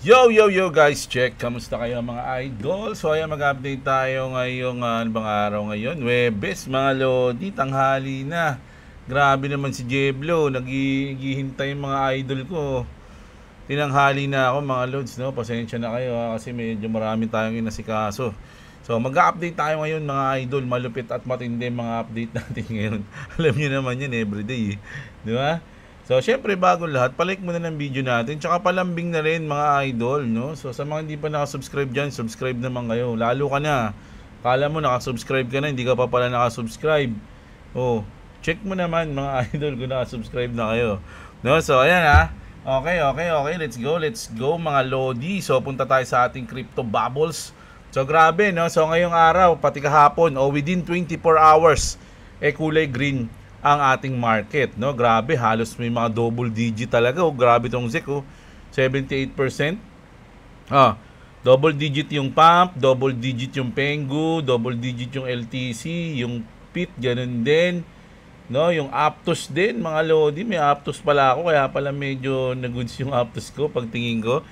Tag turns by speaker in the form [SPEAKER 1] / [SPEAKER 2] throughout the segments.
[SPEAKER 1] Yo guys, check. Kamusta kayo mga idol? So ayan, mag-update tayo ngayong ano bang araw ngayon? Webes mga lodi, tanghali na. Grabe naman si Jeblo, naghihintay yung mga idol ko. Tinanghali na ako mga lods, no? Pasensya na kayo kasi medyo marami tayong inasikaso. So mag-update tayo ngayon mga idol, malupit at matindi mga update natin ngayon. Alam niyo naman yan everyday, eh. Di ba? So, syempre, bago lahat, palike mo na ng video natin. Tsaka palambing na rin, mga idol, no? So, sa mga hindi pa nakasubscribe dyan, subscribe naman kayo. Lalo ka na. Kala mo, nakasubscribe ka na, hindi ka pa pala nakasubscribe. Oh, check mo naman, mga idol, kung nakasubscribe na kayo. No? So, ayan ha. Okay. Let's go, mga lodi. So, punta tayo sa ating crypto bubbles. So, grabe, no? So, ngayong araw, pati kahapon, within 24 hours, kulay green ang ating market, no? Grabe, halos may mga double digit talaga. Grabe tong ZEC, 78%. Double digit yung pump, double digit yung Pengu, double digit yung LTC, yung PIT, ganun din. No, yung Aptos din, mga lodi, may Aptos pala ako, kaya pala medyo nag-goods yung Aptos ko pagtingin ko.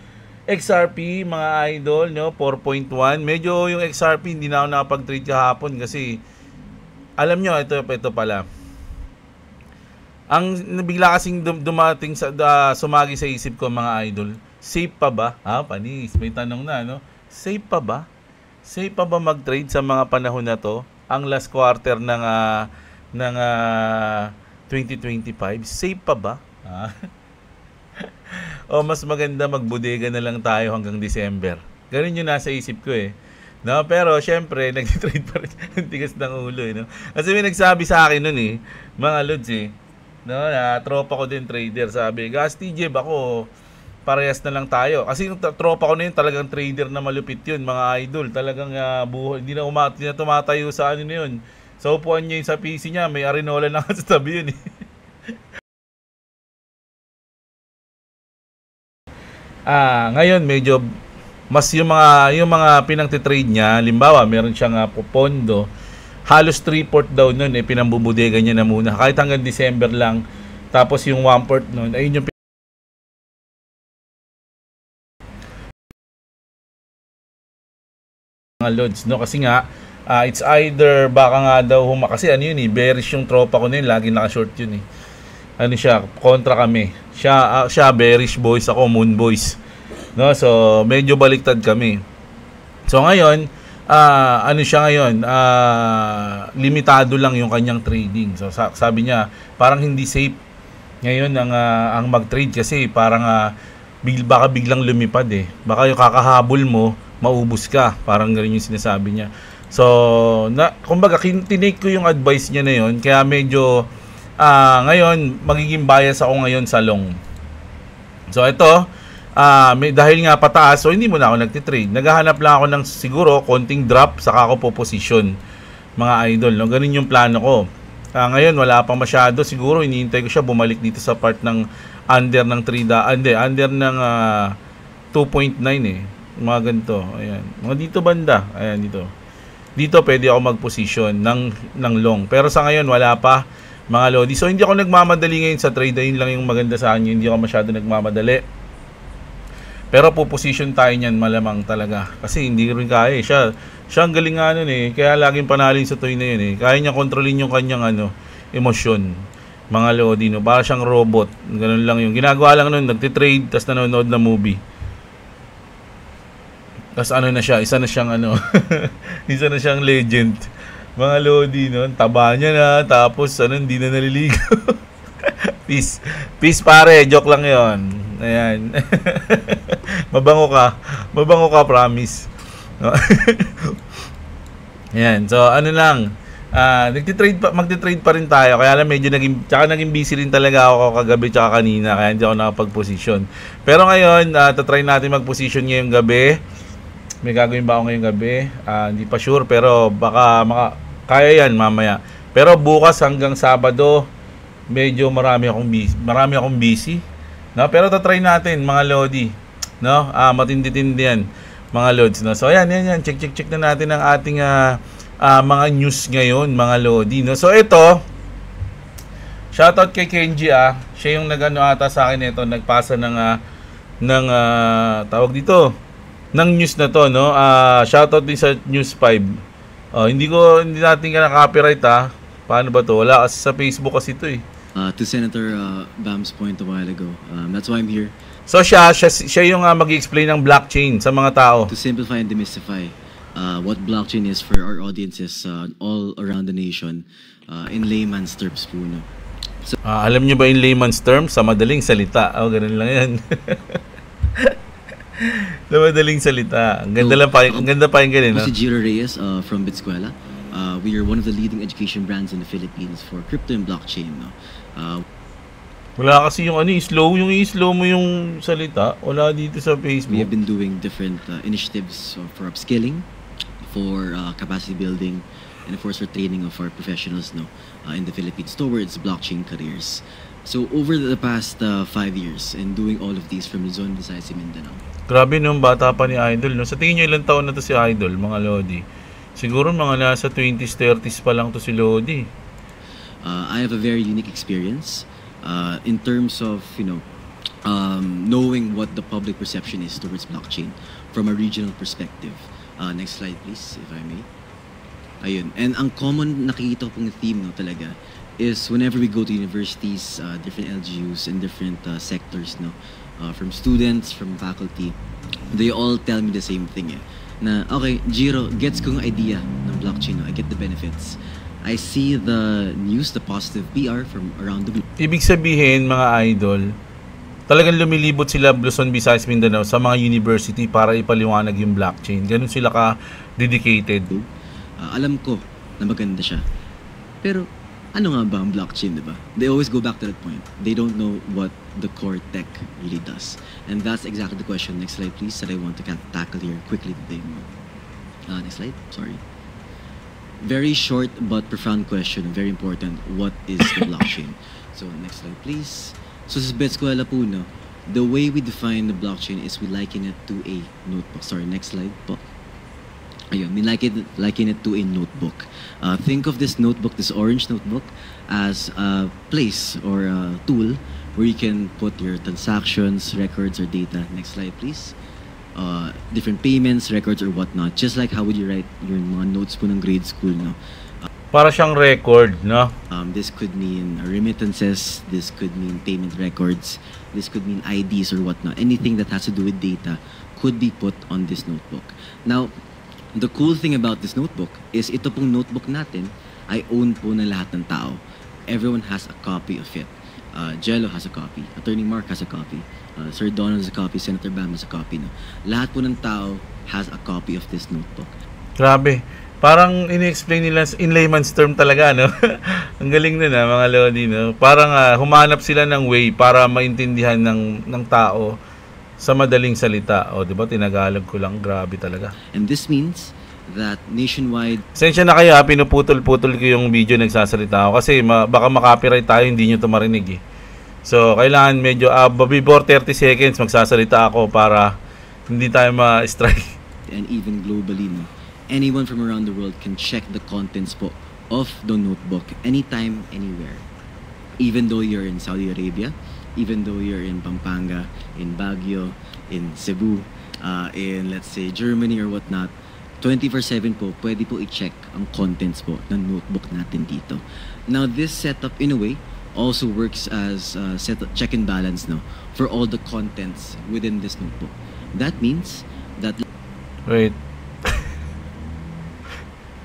[SPEAKER 1] XRP, mga idol, no, 4.1. Medyo yung XRP hindi na ako nakapag-trade kahapon kasi alam nyo, ito pala. Ang nabigla kasing dumating sa sumagi sa isip ko, mga idol, safe pa ba? Panis, may tanong na, no? Safe pa ba? Safe pa ba mag-trade sa mga panahon na to? Ang last quarter ng 2025, safe pa ba? O mas maganda magbudega na lang tayo hanggang December. Ganun yung nasa isip ko, eh. No, pero syempre, nag-trade pa rin. Tigas ng ulo, eh, no? Kasi may nagsabi sa akin nun, eh, mga lods, eh. No, tropa ko din trader, sabi, gas TJ, ako parehas na lang tayo. Kasi yung tropa ko na yun, talagang trader na malupit yun, mga idol. Talagang buhay, hindi na tumatayo sa ano na yun. Sa upuan niya yun sa PC niya, may arinola na sa tabi yun, eh. Ngayon medyo mas yung mga pinang-trade niya, limbawa meron siyang pondo, halos 3/4 daw nun pinambubudega niya na muna kahit hanggang December lang. Tapos yung 1/4 nun ayun yung mga loads, no? Kasi nga it's either baka nga daw kasi ano yun, bearish yung tropa ko na yun, lagi naka-short yun, eh. Ano siya, kontra kami. Siya bearish boys, ako moon boys. No, so medyo baliktad kami. So ngayon, ano siya ngayon, limitado lang yung kanyang trading. So sabi niya, parang hindi safe ngayon ang mag-trade kasi parang baka biglang lumipad, eh. Baka yung kakahabol mo, maubos ka. Parang ganun yung sinasabi niya. So, kumbaga, tinake ko yung advice niya na yun. Kaya medyo, ngayon, magiging bias ako ngayon sa long. So, ito, dahil nga pataas, so hindi mo na ako nagtitrade. Naghahanap lang ako ng siguro konting drop, saka ako po position, mga idol, no? Ganun yung plano ko. Ngayon wala pang masyado, siguro iniintay ko siya bumalik dito sa part ng under ng 3 under ng 2.9, eh. Mga ganito, ayan. Mga dito banda, ayan dito pwede ako mag-position ng long. Pero sa ngayon wala pa, mga lodi. So hindi ako nagmamadali ngayon sa trade, ayun lang yung maganda sa kanya, hindi ako masyado nagmamadali. Pero po position tayo niyan malamang talaga. Kasi hindi rin kaya, eh. Siya ang galing nga nun, eh. Kaya laging panalin sa toy na yun, eh. Kaya niya kontrolin yung kanyang emosyon. Mga lodi, no? Para siyang robot. Ganun lang yung ginagawa lang nun. Nagtitrade, tas nanonood na movie. Tas ano na siya, isa na siyang legend. Mga lodi, no? Taba niya na, tapos hindi na naliligo. Peace pare, joke lang yon. Ayan. Mabango ka, promise. Ayan, so ano lang, magti-trade pa rin tayo, kaya lang medyo naging busy rin talaga ako kagabi tsaka kanina, kaya hindi ako nakapag-position. Pero ngayon, tatry natin mag-position ngayong gabi. May gagawin ba ako ngayong gabi? Hindi pa sure, pero baka kaya yan mamaya. Pero bukas hanggang Sabado, medyo marami akong busy. No, pero tatry natin, mga lodi, no? Matindi-tindi yan, mga lods, no? So ayan, check na natin ang ating mga news ngayon, mga lodi, no? So ito, shoutout kay Kenji, siya yung nagano ata sa akin ito, nagpasa ng ng tawag dito ng news na to, no? Shoutout din sa News 5. Hindi natin copyright Paano ba to? Wala kasi sa Facebook kasi ito eh.
[SPEAKER 2] To Senator Bam's point a while ago, that's why I'm here.
[SPEAKER 1] So siya yung mag-explain ng blockchain sa mga tao.
[SPEAKER 2] To simplify and demystify what blockchain is for our audiences all around the nation in layman's terms po, no? So,
[SPEAKER 1] alam niyo ba in layman's terms? Sa madaling salita. Ganun lang yan. Sa madaling salita. Ang ganda pa yung ganun, no?
[SPEAKER 2] Si Jiro Reyes from Bitsquela. We are one of the leading education brands in the Philippines for crypto and blockchain, no?
[SPEAKER 1] Wala kasi yung slow mo yung salita. Wala dito sa Facebook.
[SPEAKER 2] We have been doing different initiatives for upskilling, for capacity building, and of course for training of our professionals, no, in the Philippines towards blockchain careers. So over the past 5 years and doing all of these from Luzon, Visayas, and Mindanao.
[SPEAKER 1] Grabe nung bata pa ni Idol, no? Sa tingin nyo ilang taon na to si Idol, mga Lodi? Siguro mga nasa 20s, 30s pa lang to si Lodi.
[SPEAKER 2] I have a very unique experience in terms of, knowing what the public perception is towards blockchain from a regional perspective. Next slide please, if I may. Ayun. And ang common nakikita ko pong theme, no, talaga is whenever we go to universities, different LGUs and different sectors, no, from students, from faculty, they all tell me the same thing, na okay, Jiro, gets kong idea ng blockchain, no? I get the benefits. I see the news, the positive PR from around the globe.
[SPEAKER 1] Ibig sabihin, mga idol, talagang lumilibot sila Luzon, Visayas, Mindanao sa mga university para ipaliwanag yung blockchain. Ganun sila ka-dedicated.
[SPEAKER 2] Alam ko na maganda siya. Pero ano nga ba ang blockchain, diba? They always go back to that point. They don't know what the core tech really does. And that's exactly the question. Next slide, please, that I want to tackle here quickly today. Next slide, sorry. Very short but profound question, very important. What is the blockchain? So next slide please. So sa Bitsquela po, no, the way we define the blockchain is we liken it to a notebook. Sorry, next slide po. Ayun, we liken it to a notebook. Think of this notebook, this orange notebook, as a place or a tool where you can put your transactions, records, or data. Next slide please. Different payments, records, or whatnot. Just like how would you write your mga notes po ng grade school, no?
[SPEAKER 1] Para siyang record, no?
[SPEAKER 2] This could mean remittances, this could mean payment records, this could mean IDs or whatnot. Anything that has to do with data could be put on this notebook. Now, the cool thing about this notebook is ito pong notebook natin ay own po ng lahat ng tao. Everyone has a copy of it. Jello has a copy. Attorney Mark has a copy. Sir Donald has a copy. Senator Bam has a copy. No? Lahat po ng tao has a copy of this notebook.
[SPEAKER 1] Grabe. Parang ini-explain nila in layman's term talaga, no? Ang galing na mga Lodi, no? Parang humanap sila ng way para maintindihan ng tao sa madaling salita. O, di ba? Tinagalog ko lang. Grabe talaga.
[SPEAKER 2] And this means that nationwide...
[SPEAKER 1] Sensya na kayo, pinuputol-putol ko yung video nagsasalita ako kasi baka makopyright tayo, hindi nyo ito marinig eh. So, kailangan medyo before 30 seconds magsasalita ako para hindi tayo ma-strike.
[SPEAKER 2] And even globally, no? Anyone from around the world can check the contents po of the notebook anytime, anywhere. Even though you're in Saudi Arabia, even though you're in Pampanga, in Baguio, in Cebu, in let's say Germany or whatnot, 24/7 po, pwede po i-check ang contents po ng notebook natin dito. Now, this setup in a way also works as check and balance, no, for all the contents within this notebook. That means that
[SPEAKER 1] wait.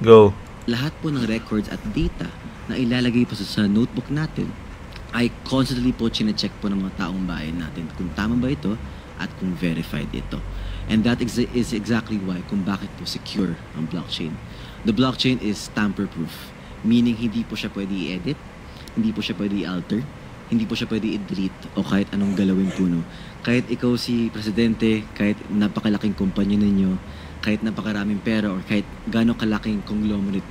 [SPEAKER 1] Go.
[SPEAKER 2] Lahat po ng records at data na ilalagay po sa notebook natin ay constantly po chine-check po ng mga taong bayan natin kung tama ba ito at kung verified ito. And that is exactly why kung bakit po secure ang blockchain. The blockchain is tamper-proof, meaning hindi po siya pwede i-edit, hindi po siya pwede i-alter, hindi po siya pwede i-delete o kahit anong galawin po, no. Kahit ikaw si presidente, kahit napakalaking kumpanya ninyo, kahit napakaraming pera or kahit gaano kalaking conglomerate,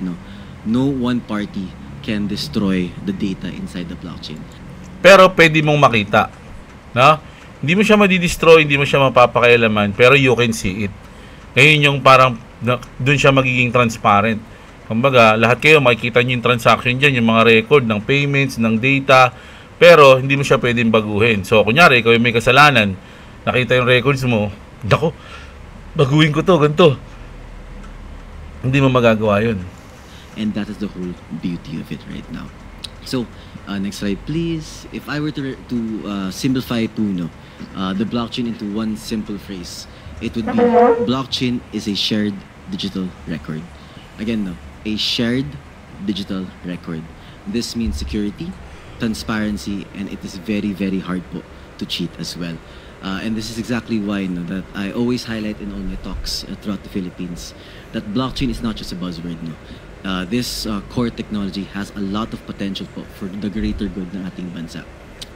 [SPEAKER 2] no one party can destroy the data inside the blockchain.
[SPEAKER 1] Pero pwede mong makita, no? Hindi mo siya madi-destroy, hindi mo siya mapapakailaman, pero you can see it. Ngayon yung parang doon siya magiging transparent. Kumbaga, lahat kayo makikita niyo yung transaction diyan, yung mga record ng payments, ng data, pero hindi mo siya pwedeng baguhin. So, kunyari, ikaw yung may kasalanan, nakita yung records mo, dako, baguhin ko to, ganito. Hindi mo magagawa yun.
[SPEAKER 2] And that is the whole beauty of it right now. So, next slide please. If I were to simplify Puno, the blockchain into one simple phrase, it would be blockchain is a shared digital record. Again, no, a shared digital record. This means security, transparency, and it is very, very hard po to cheat as well. And this is exactly why that I always highlight in all my talks throughout the Philippines that blockchain is not just a buzzword. This core technology has a lot of potential po for the greater good ng ating bansa.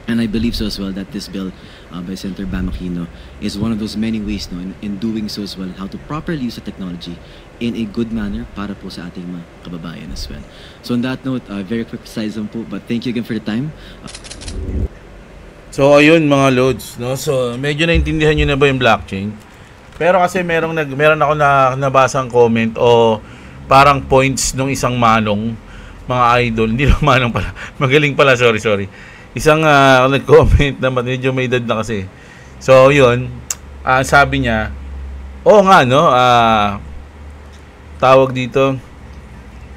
[SPEAKER 2] And I believe so as well that this bill by Senator Bam Aquino is one of those many ways in doing so as well, how to properly use the technology in a good manner para po sa ating mga kababayan as well. So on that note, very quick size po, but thank you again for the time.
[SPEAKER 1] So ayun mga loads, no? So medyo naintindihan niyo na ba yung blockchain? Pero kasi meron ako nabasang comment o parang points nung isang manong, mga idol, hindi na manong pala. Magaling pala, sorry. Isang nag-comment na medyo may edad na kasi. So yun, sabi niya, oo nga no, tawag dito,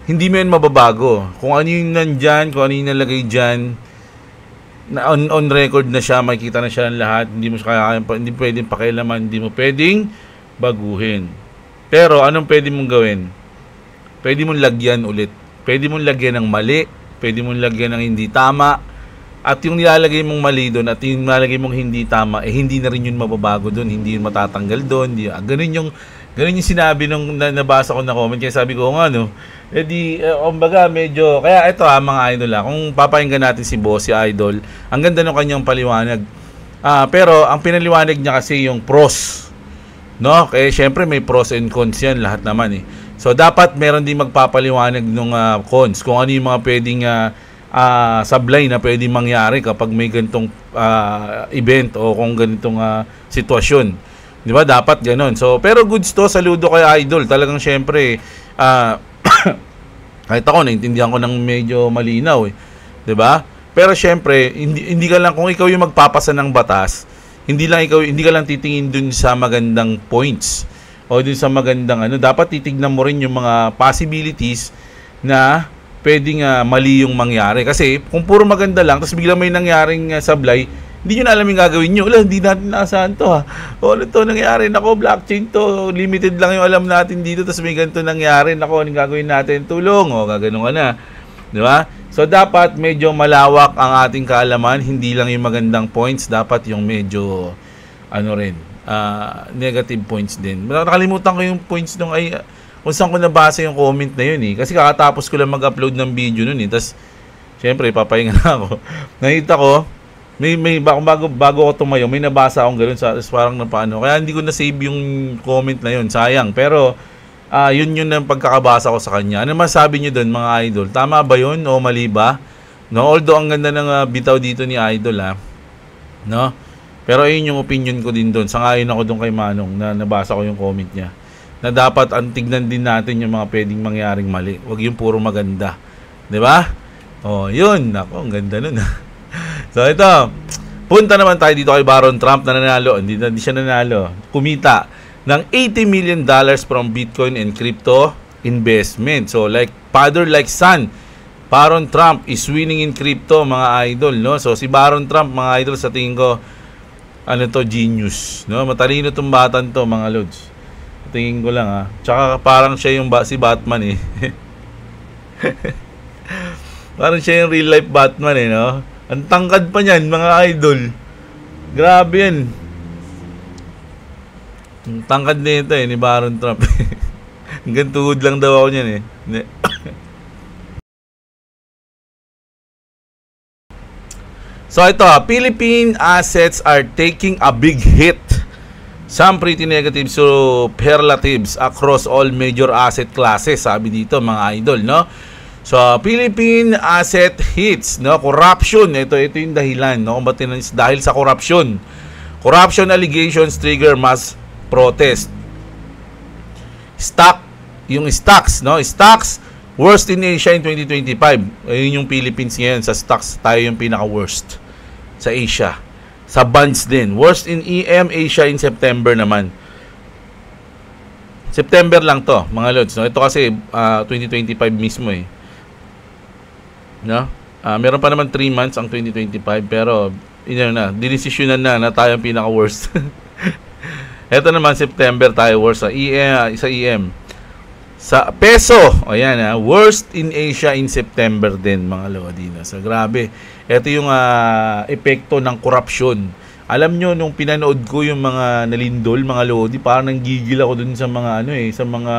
[SPEAKER 1] hindi mo yun mababago. Kung ano yung nandyan, kung ano yung nalagay dyan, na on record na siya, makikita na siya ng lahat, hindi pwedeng pakialaman, hindi mo pwedeng baguhin. Pero anong pwede mong gawin? Pwede mong lagyan ulit. Pwede mong lagyan ng mali, pwede mong lagyan ng hindi tama, at yung nilalagay mong mali doon at yung nilalagay mong hindi tama, hindi na rin yun mababago doon, hindi yun matatanggal doon. Ganun yung sinabi nung nabasa ko na comment, kaya sabi ko nga no, kumbaga medyo, kaya ito mga idol kung papakinggan natin si Boss, si Idol, ang ganda ng kanyang paliwanag. Pero ang pinaliwanag niya kasi yung pros, no? Kaya syempre may pros and cons yan lahat naman So dapat meron din magpapaliwanag ng cons, kung ano yung mga pwedeng sablay na pwedeng mangyari kapag may ganitong event o kung ganitong sitwasyon. Di ba? Dapat ganon. So, pero goods to, saludo kay Idol. Talagang syempre, kahit ako, naintindihan ko ng medyo malinaw Di ba? Pero syempre, hindi ka lang, kung ikaw yung magpapasa ng batas, hindi ka lang titingin dun sa magandang points o dun sa magandang dapat titignan mo rin yung mga possibilities na pwedeng mali yung mangyari. Kasi kung puro maganda lang, tapos biglang may nangyaring sablay, hindi nyo na alam yung gagawin nyo. Hindi natin naasahan to ano to nangyari? Nako, blockchain to. Limited lang yung alam natin dito, tapos may ganito nangyari. Nako, anong gagawin natin? Tulong. Gaganon ka na. Di ba? So, dapat medyo malawak ang ating kaalaman. Hindi lang yung magandang points. Dapat yung medyo, negative points din. Nakalimutan ko yung points nung kung saan ko nabasa yung comment na yun Kasi kakatapos ko lang mag-upload ng video nun Tapos, syempre, papahinga na ako. Nakita ko, bago ako tumayo, may nabasa akong gano'n, parang napaano. Kaya hindi ko na-save yung comment na yun, sayang. Pero, yun ang pagkakabasa ko sa kanya. Ano masabi nyo doon, mga idol? Tama ba yun o mali ba? No? Although, ang ganda ng bitaw dito ni Idol, no? Pero ayun yung opinion ko din doon. Sangayon ako doon kay Manong na nabasa ko yung comment niya. Na dapat tignan din natin yung mga pwedeng mangyaring mali. Huwag yung puro maganda. 'Di ba? Yun. Ako, ang ganda nun. So ito, punta naman tayo dito kay Baron Trump na nanalo. Hindi siya nanalo. Kumita ng $80 million from Bitcoin and crypto investment. So like father like son, Baron Trump is winning in crypto, mga idol, no? So si Baron Trump, mga idol, sa tingin ko genius, no? Matalino tong batan to, mga lods. Tingin ko lang Tsaka parang siya yung si Batman Parang siya yung real life Batman no? Ang tangkad pa niyan, mga idol. Grabe yan. Ang tangkad nito ni Baron Trump. Hanggang tuhod lang daw ako niyan So ito, Philippine assets are taking a big hit. Some pretty negative superlatives across all major asset classes, sabi dito, mga idol, no? So, Philippine asset hits, no? Corruption, ito yung dahilan, no? Dahil sa corruption. Corruption allegations trigger mass protest. Stocks, no? Stocks worst in Asia in 2025. Ayun yung Philippines ngayon, sa stocks tayo yung pinaka-worst sa Asia. Sa bonds din. Worst in EM, Asia in September naman. September lang to, mga lods. No? Ito kasi 2025 mismo eh. No? Meron pa naman 3 months ang 2025 pero dinesisyonan na tayo ang pinaka-worst. Ito naman September tayo worst sa EM. Sa peso, ayan worst in Asia in September din, mga lodi. So grabe. Ito yung epekto ng korupsyon. Alam nyo, nung pinanood ko yung mga nalindol, mga lodi, parang nanggigil ako dun sa mga sa mga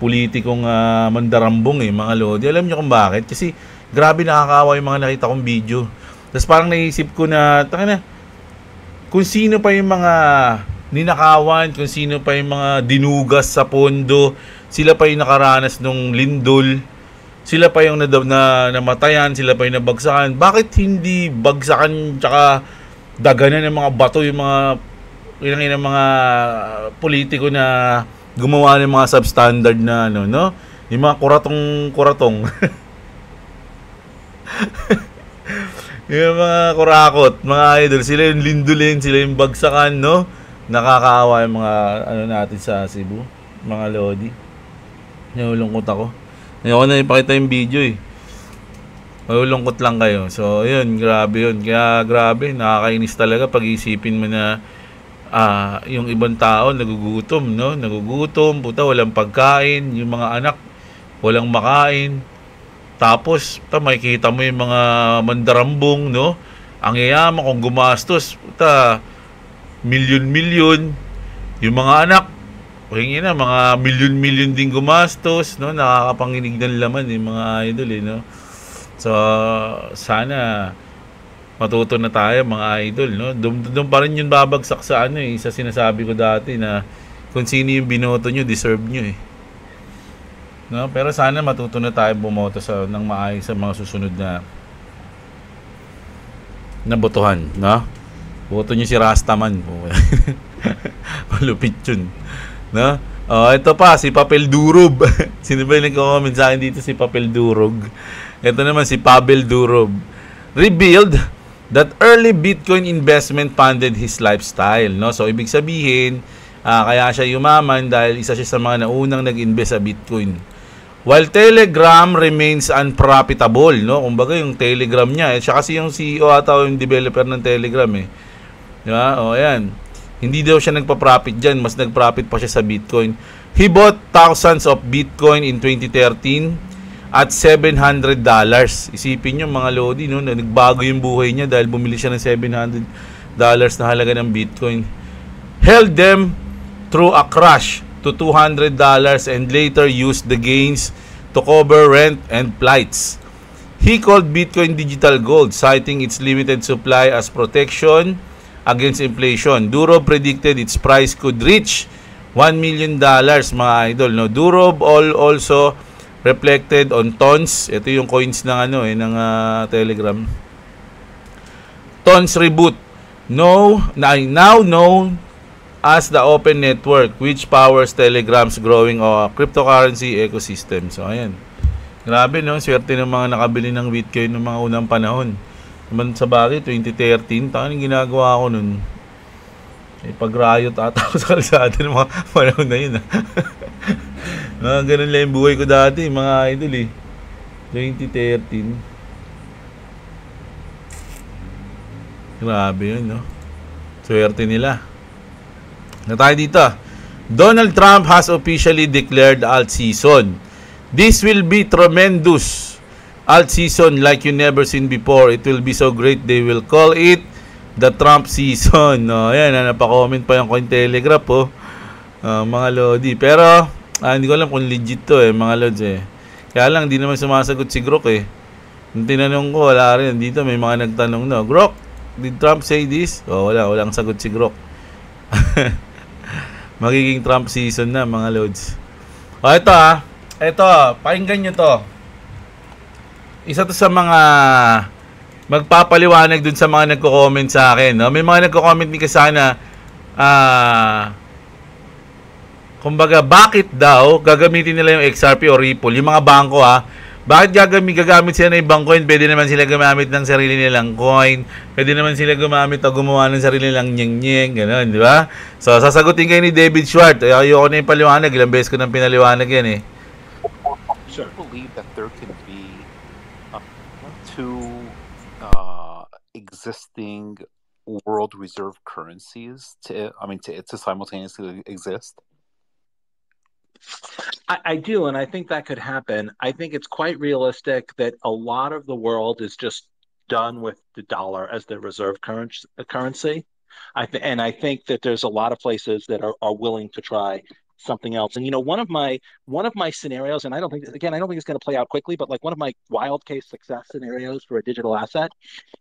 [SPEAKER 1] politikong mandarambong mga lodi. Alam nyo kung bakit? Kasi grabe nakakaawa yung mga nakita kong video. Tapos parang naisip ko na, kung sino pa yung mga ninakawan, kung sino pa yung mga dinugas sa pondo, sila pa yung nakaranas ng lindol, sila pa yung namatayan, sila pa yung nabagsakan. Bakit hindi bagsakan tsaka daganan ng mga bato yung mga politiko na gumawa ng mga substandard na no? Yung mga kuratong yung mga kurakot, mga idol, sila yung lindulin, sila yung bagsakan, no? Nakakaawa yung mga natin sa Cebu, mga lodi. Nalulungkot ako. Ayoko na ipakita yung video Malulungkot lang kayo. So, yun, grabe yun. Kaya grabe, nakakainis talaga pag isipin mo na yung ibang tao nagugutom, no? Nagugutom, puta, walang pagkain, yung mga anak walang makain. Tapos, makikita mo yung mga mandarambong, no? Ang yayaman kung gumastos, puta, milyon-milyon. Yung mga anak, mga milyon-milyon din gumastos, no? Nakakapanginig ng laman mga idol, no? So, sana matuto na tayo, mga idol, no? Doon pa rin yung babagsak sa sa sinasabi ko dati na kung sino yung binoto nyo, deserve nyo, no? Pero sana matuto na tayo bumoto ng maayos sa mga susunod na botohan, no? Boto nyo si Rastaman. Malupit yun, no? Ito pa, si Papel Durog. Sino ba yung nagko-comment sa akin dito? Si Papel Durog. Ito naman si Pavel Durog. Revealed that early Bitcoin investment funded his lifestyle, no? So ibig sabihin, kaya siya yumaman dahil isa siya sa mga naunang nag-invest sa Bitcoin. While Telegram remains unprofitable, no? Kumbaga yung Telegram niya, siya kasi yung CEO ata yung developer ng Telegram Diba? Ayan. Hindi daw siya nagpa-profit dyan, mas nag-profit pa siya sa Bitcoin. He bought thousands of Bitcoin in 2013 at $700. Isipin nyo, mga lodi, no? Nagbago yung buhay niya dahil bumili siya ng $700 na halaga ng Bitcoin. Held them through a crash to $200 and later used the gains to cover rent and flights. He called Bitcoin digital gold, citing its limited supply as protection against inflation. Durov predicted its price could reach $1 million, mga idol, no? Durov also reflected on Tons. Ito yung coins ng ng Telegram. Tons Reboot, now known as the Open Network, which powers Telegram's growing cryptocurrency ecosystem. So ayan, grabe, no? Swerte ng mga nakabili ng Bitcoin ng mga unang panahon. Naman sa bagay, 2013, anong ginagawa ko nun? Pag-riot ata ako sa kalsada ng mga panahon na yun. Ganun lang yung buhay ko dati, mga idol 2013. Grabe yun, no? Swerte nila. Na tayo dito. Donald Trump has officially declared alt season. This will be tremendous. Alt season like you never seen before. It will be so great they will call it the Trump season. No, ayan, napaka-comment pa yung Cointelegraph mga lodi. Pero hindi ko alam kung legit to mga lods Kaya lang, hindi naman sumasagot si Grok Nung tinanong ko, wala rin. Dito may mga nagtanong na, Grok, did Trump say this? Walang sagot si Grok. Magiging Trump season na, mga lods. Ito, pakinggan nyo to. Isa to sa mga magpapaliwanag dun sa mga nagko-comment sa akin, no? May mga nagko-comment ni Kasana, kumbaga, bakit daw gagamitin nila yung XRP o Ripple? Yung mga bangko, Bakit gagamit sila ng ibang coin? Pwede naman sila gumamit ng sarili nilang coin. Pwede naman sila gumamit o gumawa ng sarili nilang nyeng-nyeng. Ganun, di ba? So, sasagutin kayo ni David Schwartz. Ayoko na yung paliwanag. Ilang beses ko nang pinaliwanag yan eh.
[SPEAKER 3] Sure. I believe that there can be two existing world reserve currencies to simultaneously exist.
[SPEAKER 4] I do, and I think that could happen. I think it's quite realistic that a lot of the world is just done with the dollar as their reserve currency. I think that there's a lot of places that are willing to try something else. And one of my scenarios, and I don't think it's going to play out quickly, but like one of my wild case success scenarios for a digital asset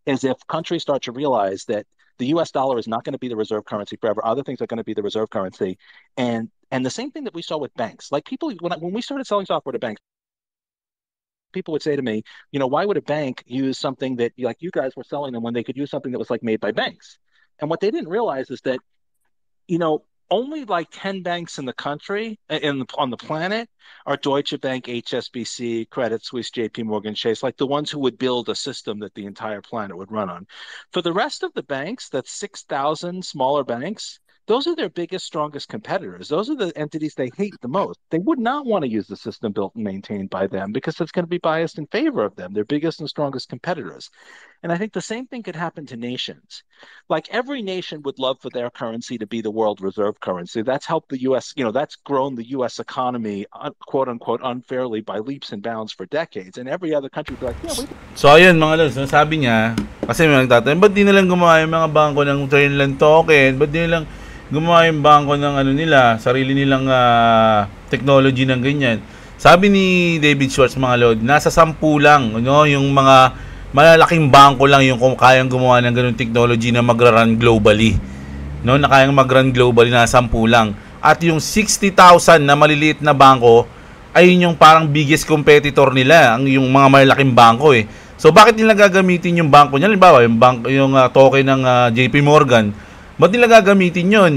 [SPEAKER 4] is if countries start to realize that the US dollar is not going to be the reserve currency forever. Other things are going to be the reserve currency. And the same thing that we saw with banks. Like people, when we started selling software to banks, people would say to me, why would a bank use something that like you guys were selling them when they could use something that was like made by banks? And what they didn't realize is that, only like 10 banks in the country, on the planet, are Deutsche Bank, HSBC, Credit Suisse, JP Morgan Chase, like the ones who would build a system that the entire planet would run on. For the rest of the banks, that's 6,000 smaller banks, those are their biggest, strongest competitors. Those are the entities they hate the most. They would not want to use the system built and maintained by them because it's going to be biased in favor of them, their biggest and strongest competitors. And I think the same thing could happen to nations. Like every nation would love for their currency to be the world reserve currency. That's helped the U.S., that's grown the U.S. economy, quote unquote, unfairly by leaps and bounds for decades. And every other country would be like, yeah, we...
[SPEAKER 1] So, ayun mga lods, sabi niya, kasi may nagtatanong, ba't di nilang gumawa yung mga bangko ng Trinland token? Ba't di nilang gumawa yung bangko ng sarili nilang technology ng ganyan? Sabi ni David Schwartz mga lord, nasa 10 lang, yung mga malalaking bangko lang yung kayang gumawa ng ganung technology na magra-run globally. Na kayang mag-run globally, na 10 lang. At yung 60,000 na maliliit na bangko, ay yung parang biggest competitor nila, yung mga malalaking bangko eh. So bakit nila gagamitin yung bangko niya? Halimbawa, yung token ng JP Morgan, ba't nila gagamitin yun?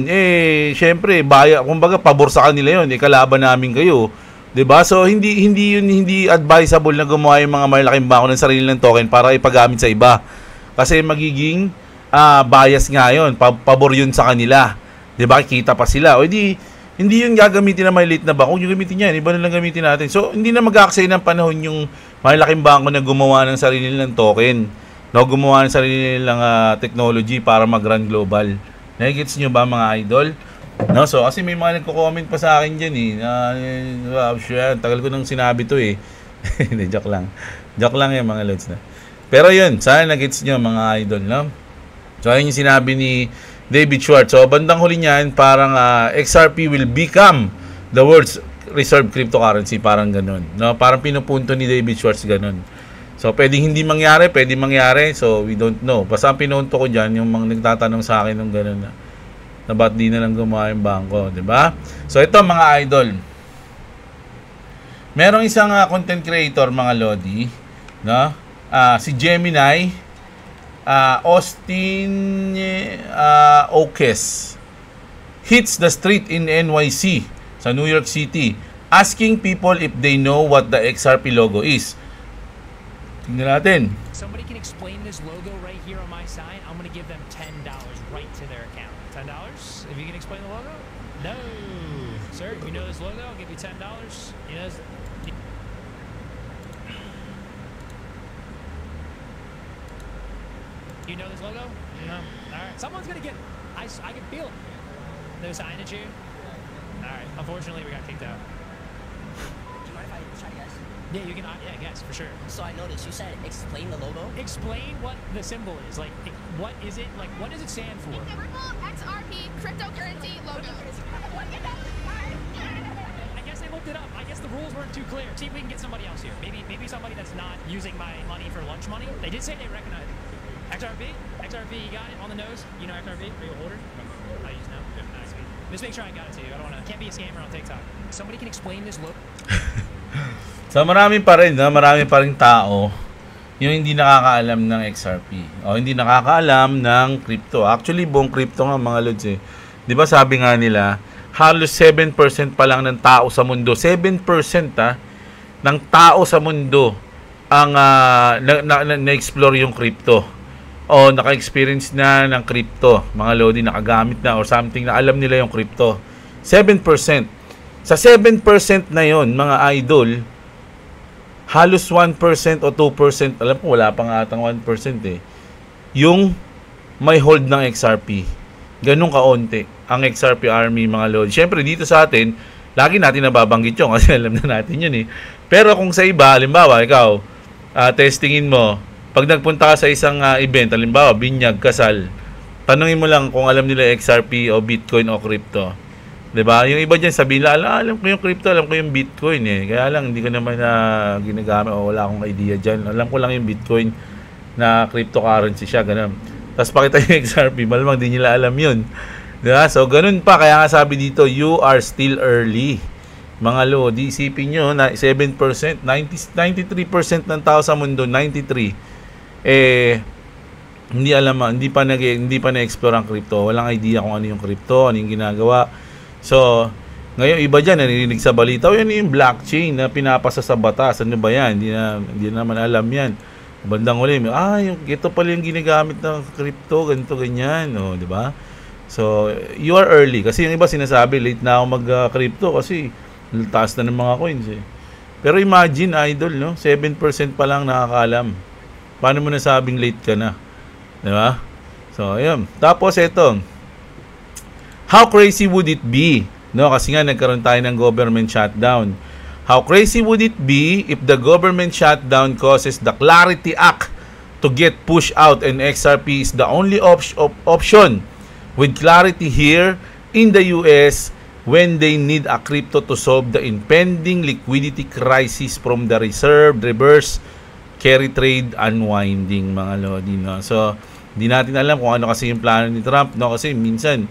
[SPEAKER 1] Syempre, kumbaga, pabor sa kanila yun. Kalaban namin kayo. 'Di ba? So, hindi advisable na gumawa yung mga malalaking bangko ng sarili ng token para ipagamit sa iba. Kasi magiging bias nga yun. Pabor yun sa kanila. 'Di ba? Kita pa sila. O hindi yun gagamitin na maliliit na bangko. Yung gamitin yan, iba na lang gamitin natin. So, hindi na mag-aaksaya ng panahon yung malalaking bangko na gumawa ng sarili nilang token. Gumawa ng sarili nilang technology para mag-run global. Nakikits nyo ba mga idol? So kasi may mga nagko-comment pa sa akin dyan tagal ko nang sinabi to eh. Hindi, joke lang yung mga lods na. Pero yun, sana nagets nyo mga idol, no? So ayun yung sinabi ni David Schwartz. So bandang huli niyan, parang XRP will become the world's reserve cryptocurrency, parang ganun, no? Parang pinupunto ni David Schwartz ganun. So, pwedeng hindi mangyari, pwedeng mangyari. So, we don't know. Basta ang pinunto ko dyan, yung mga nagtatanong sa akin ng gano'n na ba't di na lang gumawa yung bangko, di ba? So, ito mga idol. Merong isang content creator, mga lodi, no? Si Gemini, Austin Oakes, hits the street in NYC, sa New York City, asking people if they know what the XRP logo is. Tingnan natin.
[SPEAKER 5] Somebody can explain this logo right here on my side. I'm going to give them $10 right to their account. $10? If you can explain the logo? No. Sir, if you know this logo, I'll give you $10. You know this... You know this logo? No. All right. Someone's going to get... I can feel it. No signage here? All right. Unfortunately, we got kicked out.
[SPEAKER 6] Do you mind if I try to guess?
[SPEAKER 5] Yeah, you can. Yeah, I guess for sure.
[SPEAKER 6] So I noticed you said explain the logo.
[SPEAKER 5] Explain what the symbol is. Like, what is it? Like, what does it stand for?
[SPEAKER 7] Typical XRP cryptocurrency logo.
[SPEAKER 5] I guess I looked it up. I guess the rules weren't too clear. See if we can get somebody else here. Maybe somebody that's not using my money for lunch money. They did say they recognize it. XRP, you got it on the nose. You know XRP? Are you a holder? I use now. Good, nice. Just make sure I got it to you. I don't want to. Can't be a scammer on TikTok. Somebody can explain this logo.
[SPEAKER 1] So marami pa rin tao yung hindi nakakaalam ng XRP o hindi nakakaalam ng crypto. Actually, buong crypto nga mga lods eh. 'Di ba sabi nga nila, halos 7% pa lang ng tao sa mundo, 7% ng tao sa mundo ang na-explore yung crypto o naka-experience na ng crypto, mga lodi, nakagamit na or something na alam nila yung crypto? 7%. Sa 7% na yon, mga idol, halos 1% o 2%, alam ko wala pang atang 1% eh, yung may hold ng XRP. Ganun kaunti ang XRP army, mga lodi. Siyempre dito sa atin, lagi natin nababanggit yun kasi alam na natin yun eh. Pero kung sa iba, halimbawa, ikaw, testingin mo, pag nagpunta ka sa isang event, halimbawa, binyag, kasal, tanungin mo lang kung alam nila XRP o Bitcoin o crypto. 'Di ba? Yung iba diyan sabihin alam ko yung crypto, alam ko yung Bitcoin eh. Kaya lang hindi ko naman ginagamit o wala akong idea diyan. Alam ko lang yung Bitcoin na cryptocurrency siya, ganun. Tapos pakita yung XRP, malamang di nila alam yun. 'Di ba? So ganun pa, kaya nga sabi dito, you are still early. Mga lodi, isipin nyo na 7%, 93% ng tao sa mundo, 93 hindi pa na-explore ang crypto. Walang idea kung ano yung crypto, ano yung ginagawa. So, ngayon iba dyan, narinig sa balita, yan yung blockchain na pinapasa sa batas. Ano ba yan? Hindi naman alam yan. Bandang uli, ito pala yung ginagamit ng crypto, ganito, ganyan. O, di ba? So, you are early. Kasi yung iba sinasabi, late na ako mag-crypto kasi taas na ng mga coins eh. Pero imagine, idol, no? 7% pa lang nakakaalam. Paano mo nasabing late ka na? Di ba? So, ayun. Tapos, ito. How crazy would it be? No, kasi nga nagkaroon tayo ng government shutdown. How crazy would it be if the government shutdown causes the Clarity Act to get pushed out and XRP is the only option with Clarity here in the US when they need a crypto to solve the impending liquidity crisis from the reverse carry trade unwinding, mga lodi, no? So, hindi natin alam kung ano kasi yung plano ni Trump, no? Kasi minsan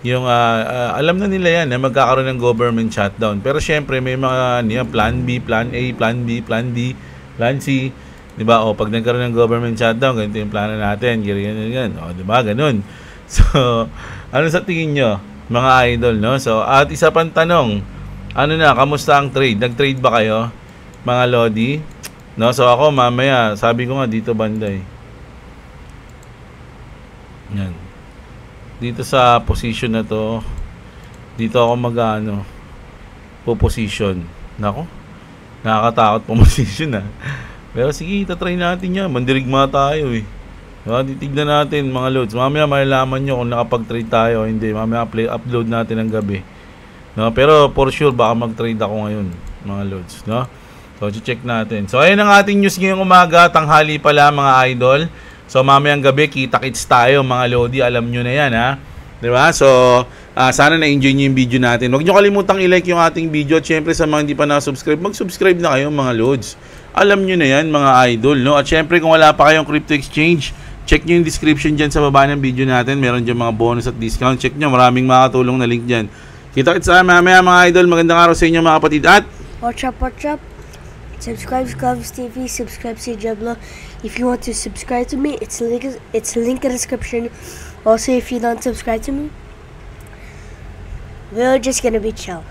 [SPEAKER 1] yung alam na nila yan na magkakaroon ng government shutdown. Pero syempre may mga plan B, plan A, plan B, plan D, plan C, 'di ba? O pag nagkaroon ng government shutdown, ganito yung plano natin, ganyan. O 'di ba? Ganun. So, ano sa tingin nyo, mga idol, no? So, at isa pang tanong, kamusta ang trade? Nag-trade ba kayo, mga lodi? No, so ako mamaya, sabi ko nga dito banday. Yan. Dito sa position na to, dito ako po-position. Nako, nakakatakot position Pero sige, itatry natin yan. Mandirigma tayo eh. Diba? Titignan natin, mga loads. Mamaya malalaman nyo kung nakapag-trade tayo o hindi. Mamaya upload natin ng gabi. No? Pero for sure, baka mag-trade ako ngayon, mga loads. No? So, check natin. So, ayun ang ating news ngayong umaga. Tanghali pala, mga idol. So, mamayang gabi, kita-kits tayo, mga lodi. Alam nyo na yan, ha? Diba? So, sana na-enjoy nyo yung video natin. Huwag nyo kalimutang i-like yung ating video. At syempre, sa mga hindi pa na-subscribe, mag-subscribe na kayo, mga lods. Alam nyo na yan, mga idol, no? At syempre, kung wala pa kayong crypto exchange, check nyo yung description dyan sa baba ng video natin. Meron dyan mga bonus at discount. Check nyo, maraming makatulong na link dyan. Kita-kits tayo mamaya, mga idol. Magandang araw sa inyo, mga kapatid. At
[SPEAKER 8] watch up. Subscribe to Clovis TV, subscribe to Jebla. If you want to subscribe to me, it's a link in the description. Also, if you don't subscribe to me, we're just gonna be chill.